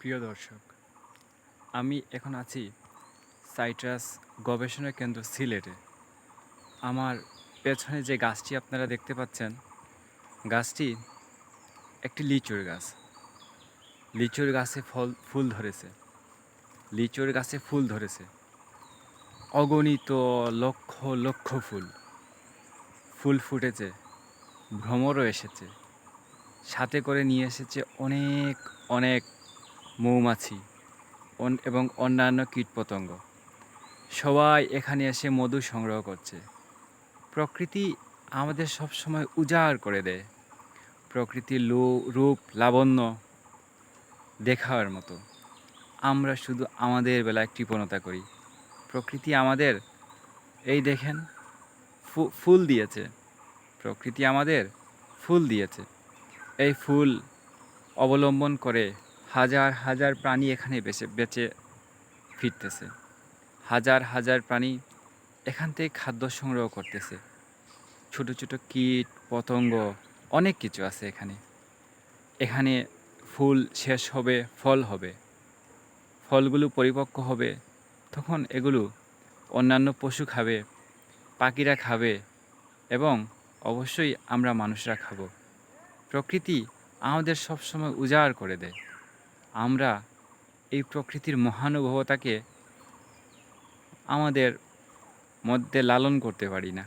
প্রিয় দর্শক, আমি এখন আছি সাইট্রাস গবেষণা কেন্দ্র সিলেটে। আমার পেছনে যে গাছটি আপনারা দেখতে পাচ্ছেন, গাছটি একটি লিচুর গাছ। লিচুর গাছে ফুল ধরেছে। লিচুর গাছে ফুল ধরেছে অগণিত লক্ষ লক্ষ ফুল। ফুল ফুটেছে, ভ্রমরও এসেছে, সাথে করে নিয়ে এসেছে অনেক অনেক মৌমাছি এবং অন্যান্য কীটপতঙ্গ। সবাই এখানে এসে মধু সংগ্রহ করছে। প্রকৃতি আমাদের সবসময় উজাড় করে দেয়। প্রকৃতির রূপ লাবণ্য দেখার মতো। আমরা শুধু আমাদের বেলায় কৃপণতা করি। প্রকৃতি আমাদের এই দেখেন ফুল দিয়েছে। প্রকৃতি আমাদের ফুল দিয়েছে। এই ফুল অবলম্বন করে হাজার হাজার প্রাণী এখানে বেঁচে ফিরতেছে। হাজার হাজার প্রাণী এখান থেকে খাদ্য সংগ্রহ করতেছে। ছোট ছোট কীট পতঙ্গ অনেক কিছু আছে এখানে। এখানে ফুল শেষ হবে, ফল হবে। ফলগুলো পরিপক্ক হবে, তখন এগুলো অন্যান্য পশু খাবে, পাখিরা খাবে এবং অবশ্যই আমরা মানুষরা খাবো। প্রকৃতি আমাদের সবসময় উজাড় করে দেয়। আমরা এই প্রকৃতির মহানুভবতাকে আমাদের মধ্যে লালন করতে পারি না।